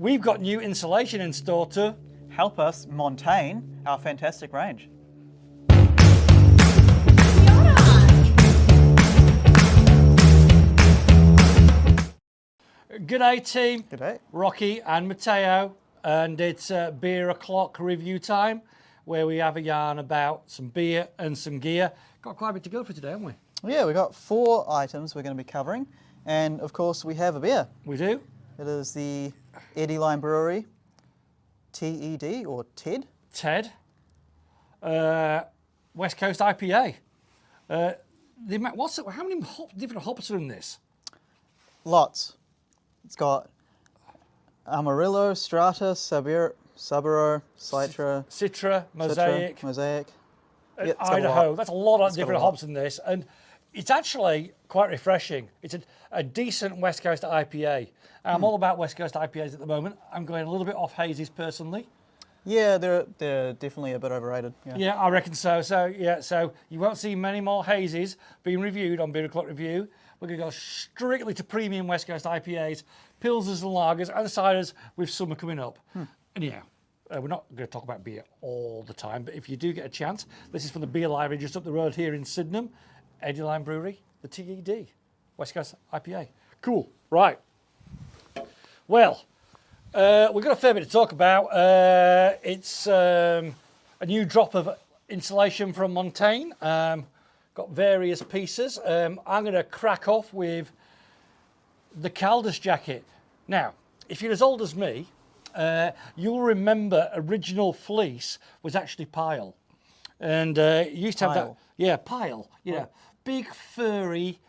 we've got new insulation in store to help us Montane our fantastic range. G'day team. G'day. Rocky and Matteo, and it's beer o'clock review time, where we have a yarn about some beer and some gear. Got quite a bit to go for today, haven't we? Yeah, we've got 4 items we're going to be covering, and of course we have a beer. We do. It is the Eddyline Brewery T.E.D. or T.E.D. T.E.D. West Coast IPA. How many different hops are in this? Lots. It's got Amarillo, Strata, Saburo, Citra, Mosaic, Yep, Idaho. That's a lot of different hops in this, and it's actually quite refreshing. It's a decent West Coast IPA. I'm all about West Coast IPAs at the moment. I'm going a little bit off hazies personally. Yeah, they're definitely a bit overrated. Yeah, I reckon so. So you won't see many more hazies being reviewed on Beer O'Clock Review. We're going to go strictly to premium West Coast IPAs, pilsners and lagers, and ciders with summer coming up. Anyhow, we're not going to talk about beer all the time, but if you do get a chance, this is from the beer library just up the road here in Sydenham, Eddyline Brewery, the T.E.D. West Coast IPA. Cool. Right. Well, we've got a fair bit to talk about. It's a new drop of insulation from Montane. Got various pieces. I'm going to crack off with the Caldus jacket. Now, if you're as old as me, you'll remember original fleece was actually pile. And it used to have that, pile, big furry,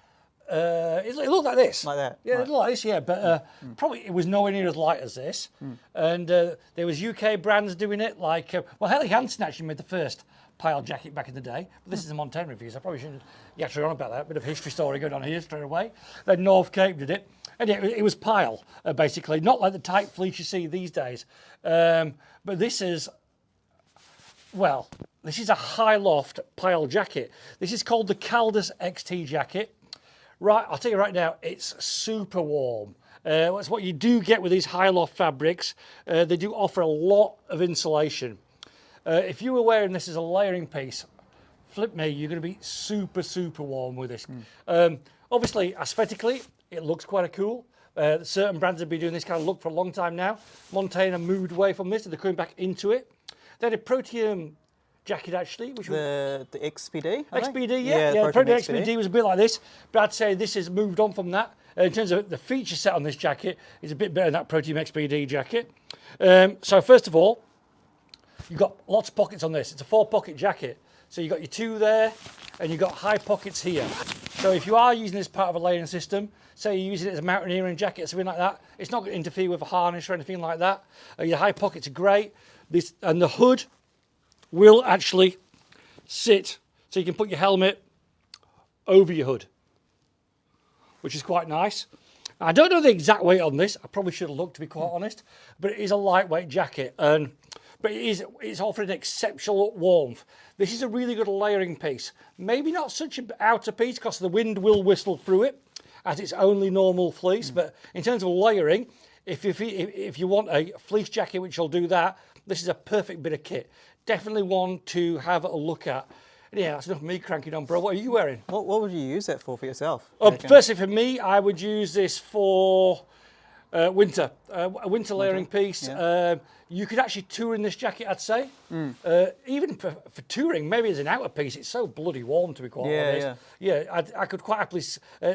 it looked like this. Like that? Yeah, it looked like this, yeah, but probably it was nowhere near as light as this. And there was UK brands doing it, like, Helly Hansen actually made the first pile jacket back in the day, but this is a Montane review, so I probably shouldn't actually on about that. Bit of history story going on here straight away. Then North Cape did it, and it was pile, basically, not like the tight fleece you see these days. But this is, this is a high loft pile jacket. This is called the Caldus XT jacket. Right, I'll tell you right now, it's super warm. That's what you do get with these high loft fabrics. They do offer a lot of insulation. If you were wearing this as a layering piece, flip me, you're going to be super, super warm with this. Obviously, aesthetically, it looks quite cool. Certain brands have been doing this kind of look for a long time now. Montane have moved away from this and they're coming back into it. They had a Proteum jacket actually, which the XPD. XPD, yeah, the Proteum XPD was a bit like this, but I'd say this has moved on from that. In terms of the feature set on this jacket, is a bit better than that Proteum XPD jacket. So first of all, you've got lots of pockets on this. It's a 4-pocket jacket. So you've got your 2 there, and you've got high pockets here. So if you are using this part of a layering system, say you're using it as a mountaineering jacket or something like that, it's not going to interfere with a harness or anything like that. Your high pockets are great. And the hood will actually sit, so you can put your helmet over your hood, which is quite nice. I don't know the exact weight on this. I probably should have looked, to be quite honest, but it is a lightweight jacket. But it's offering exceptional warmth. This is a really good layering piece. Maybe not such an outer piece because the wind will whistle through it as it's only normal fleece. But in terms of layering, if you want a fleece jacket, which will do that, this is a perfect bit of kit. Definitely one to have a look at. Yeah, that's enough of me cranking on, bro. What are you wearing? What would you use that for yourself? Firstly, for me, I would use this for winter, a winter layering piece. Yeah. You could actually tour in this jacket, I'd say. Even for touring, maybe as an outer piece, it's so bloody warm, to be quite honest. Yeah, I could quite happily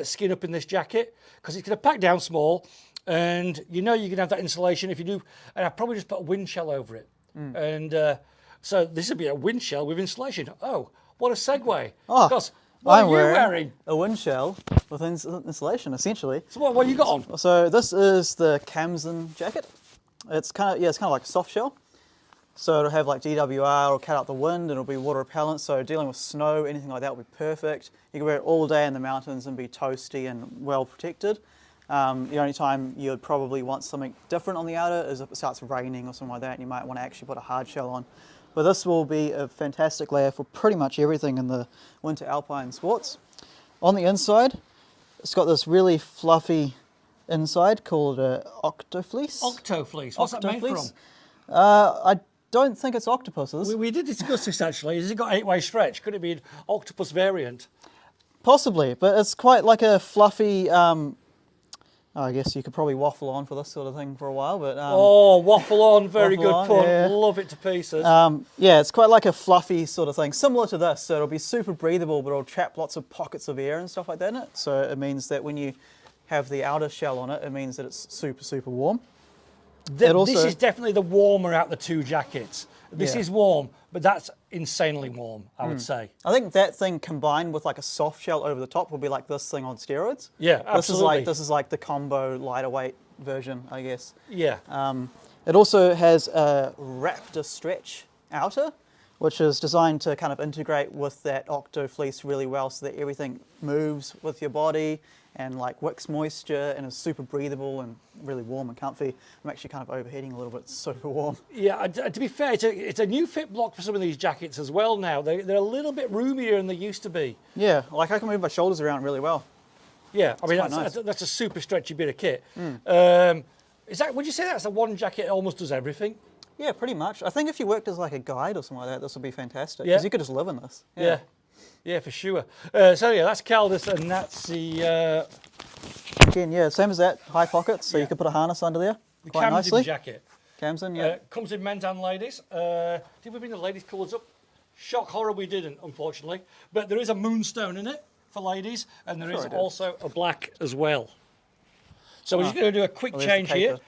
skin up in this jacket because it's going to pack down small, and you know you can have that insulation if you do. And I'd probably just put a wind shell over it. And so this would be a wind shell with insulation. Oh, what a segue. Because what are you wearing? A wind shell with insulation, essentially. So what you got on? So this is the Camson jacket. It's kind of like a soft shell. So it'll have like DWR or cut out the wind, and it'll be water repellent. So dealing with snow, anything like that will be perfect. You can wear it all day in the mountains and be toasty and well protected. The only time you would probably want something different on the outer is if it starts raining or something like that, and you might want to actually put a hard shell on. But this will be a fantastic layer for pretty much everything in the winter alpine sports. On the inside, it's got this really fluffy inside called Octo Fleece. Octo Fleece. What's that made from? I don't think it's octopuses. We did discuss this actually. Has it got 8-way stretch? Could it be an octopus variant? Possibly, but it's quite like a fluffy. I guess you could probably waffle on for this sort of thing for a while, but oh, waffle on! Very waffle good on, pun. yeah. Love it to pieces. Yeah, it's quite like a fluffy sort of thing, similar to this. So it'll be super breathable, but it'll trap lots of pockets of air and stuff like that in it. So it means that when you have the outer shell on it, it means that it's super, super warm. This is definitely the warmer out the two jackets. This Yeah. is warm, but that's insanely warm, I would say. I think that thing combined with like a soft shell over the top will be like this thing on steroids. Yeah, absolutely. This is like the combo lighter weight version, I guess. Yeah. It also has a Raptor stretch outer, which is designed to kind of integrate with that Octo Fleece really well, so that everything moves with your body and like wicks moisture and is super breathable and really warm and comfy. I'm actually kind of overheating a little bit, it's super warm. Yeah, to be fair, it's a new fit block for some of these jackets as well now. They're a little bit roomier than they used to be. Yeah, like I can move my shoulders around really well. Yeah, I mean, nice. that's a super stretchy bit of kit. Would you say that's the one jacket that almost does everything? Yeah, pretty much. I think if you worked as like a guide or something like that, this would be fantastic. Yeah. Because you could just live in this. Yeah. Yeah, for sure. So yeah, that's Caldus, and that's the Again, yeah, same as that, high pockets, so you could put a harness under there quite nicely. jacket. Camden, yeah. Comes in men's and ladies. Did we bring the ladies' colours up? Shock horror, we didn't, unfortunately. But there is a moonstone in it for ladies, and there is also a black as well. So we're just going to do a quick change here,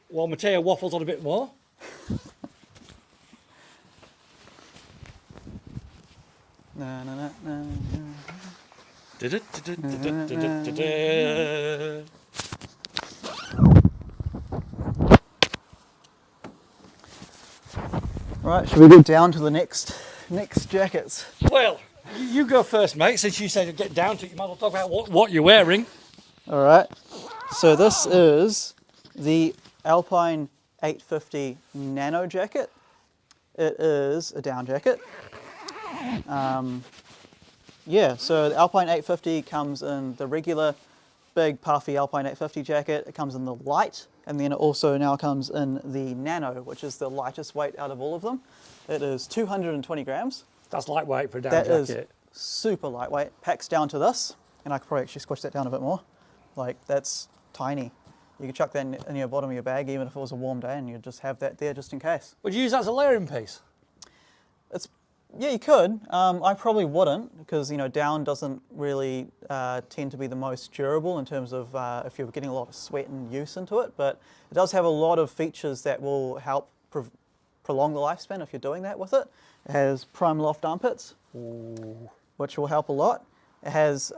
while Matteo waffles on a bit more. Na, na, na, na, na. Right, should we go down to the next jackets? Well, you go first, mate. Since you said to get down to it, you might as well talk about what you're wearing. All right, so this is the Alpine 850 Nano jacket. It is a down jacket. Yeah, so the Alpine 850 comes in the regular big puffy Alpine 850 jacket. It comes in the light, and then it also now comes in the Nano, which is the lightest weight out of all of them. It is 220 grams. That's lightweight for a down That jacket. is super lightweight. Packs down to this, and I could probably actually squish that down a bit more. Like, that's tiny. You could chuck that in your bottom of your bag, even if it was a warm day, and you'd just have that there just in case. Would you use that as a layering piece? Yeah, you could. I probably wouldn't, because down doesn't really tend to be the most durable in terms of if you're getting a lot of sweat and use into it. But it does have a lot of features that will help prolong the lifespan if you're doing that with it. It has prime loft armpits, which will help a lot. It has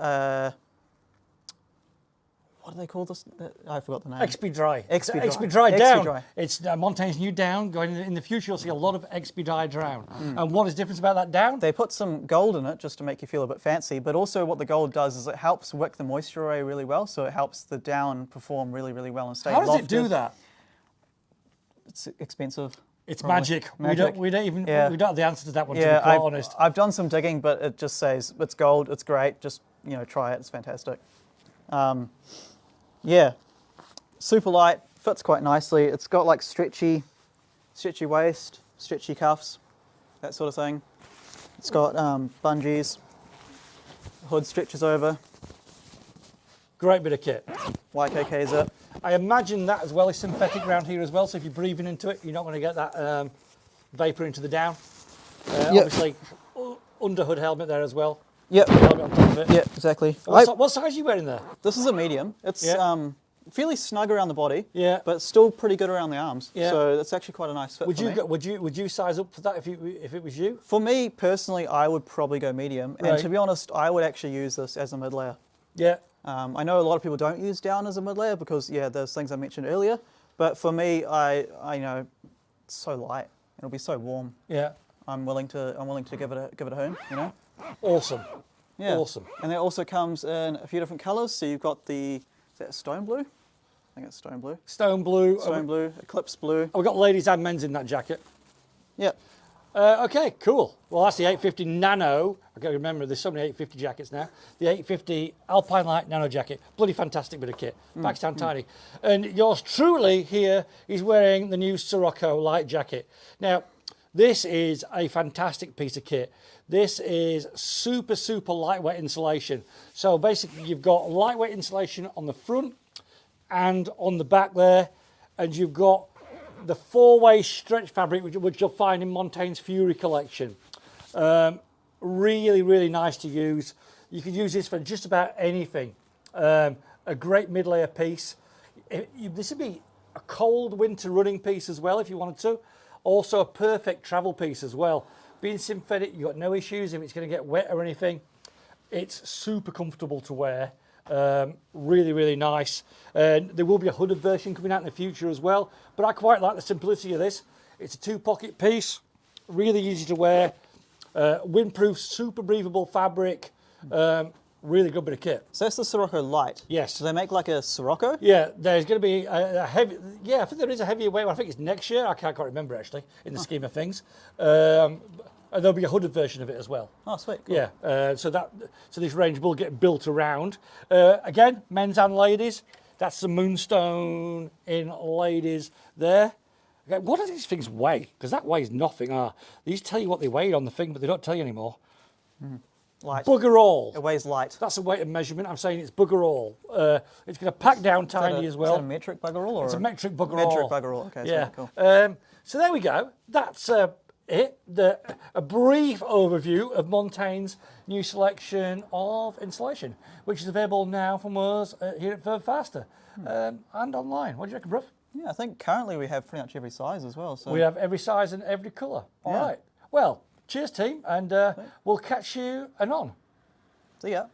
what do they call this? I forgot the name. XP Dry. XP Dry down. Dry. It's Montane's new down. Going in the future, you'll see a lot of XP Dry down. And what is different about that down? They put some gold in it just to make you feel a bit fancy, but also what the gold does is it helps wick the moisture away really well, so it helps the down perform really, really well and stay How does lofted. it do that? It's expensive. It's probably. magic. We don't have the answer to that one, to be quite honest. I've done some digging, but it just says it's gold, it's great, just try it, it's fantastic. Yeah, super light, fits quite nicely. It's got like stretchy waist, stretchy cuffs, that sort of thing. It's got bungees, hood stretches over. Great bit of kit. YKK zip. I imagine that as well is synthetic around here as well, so if you're breathing into it, you're not going to get that vapour into the down. Obviously, under hood helmet there as well. Yep. Helmet on top of it. Yeah, exactly. What size are you wearing there? This is a medium. It's fairly snug around the body, but still pretty good around the arms. Yeah. So it's actually quite a nice fit Would for me. Would you size up for that if it was you? For me personally, I would probably go medium. Right. And to be honest, I would actually use this as a mid layer. Yeah. I know a lot of people don't use down as a mid layer because there's things I mentioned earlier. But for me, I it's so light. It'll be so warm. Yeah. I'm willing to give it a home. Awesome. Yeah. Awesome. And it also comes in a few different colours. So you've got is that stone blue? I think it's stone blue. Stone blue. Stone blue, eclipse blue. We've got ladies and men's in that jacket. Yep. Okay, cool. Well, that's the 850 Nano. I got to remember, there's so many 850 jackets now. The 850 Alpine Light Nano jacket. Bloody fantastic bit of kit. Pakistan Tiny. And yours truly here is wearing the new Sirocco Lite Jacket. Now, this is a fantastic piece of kit. This is super, super lightweight insulation. So basically, you've got lightweight insulation on the front and on the back there, and you've got the 4-way stretch fabric, which you'll find in Montane's Fury collection. Really, really nice to use. You can use this for just about anything. A great mid-layer piece. This would be a cold winter running piece as well if you wanted to. Also a perfect travel piece as well. Being synthetic, you've got no issues if it's going to get wet or anything. It's super comfortable to wear. Really, really nice. There will be a hooded version coming out in the future as well, but I quite like the simplicity of this. It's a 2-pocket piece, really easy to wear, windproof, super breathable fabric, really good bit of kit. So that's the Sirocco Lite. Yes. Do they make like a Sirocco? Yeah, there's going to be a heavy, I think there is a heavier weight. I think it's next year. I can't quite remember actually in the scheme of things. And there'll be a hooded version of it as well. Oh, sweet. Cool. Yeah, so this range will get built around. Again, men's and ladies. That's the Moonstone in ladies there. Okay, what do these things weigh? Because that weighs nothing. They used to tell you what they weighed on the thing, but they don't tell you anymore. Light. Bugger all. It weighs light. That's a weight of measurement. I'm saying it's bugger all. It's going to pack down tiny as well. Is that a metric bugger all? Or it's a metric bugger all. Metric bugger all. Okay, yeah. Cool. So there we go. That's it. A brief overview of Montane's new selection of insulation, which is available now from us here at Verve Faster and online. What do you reckon, bruv? Yeah, I think currently we have pretty much every size as well. So we have every size and every colour. All right. Well, cheers, team, and we'll catch you anon. See ya.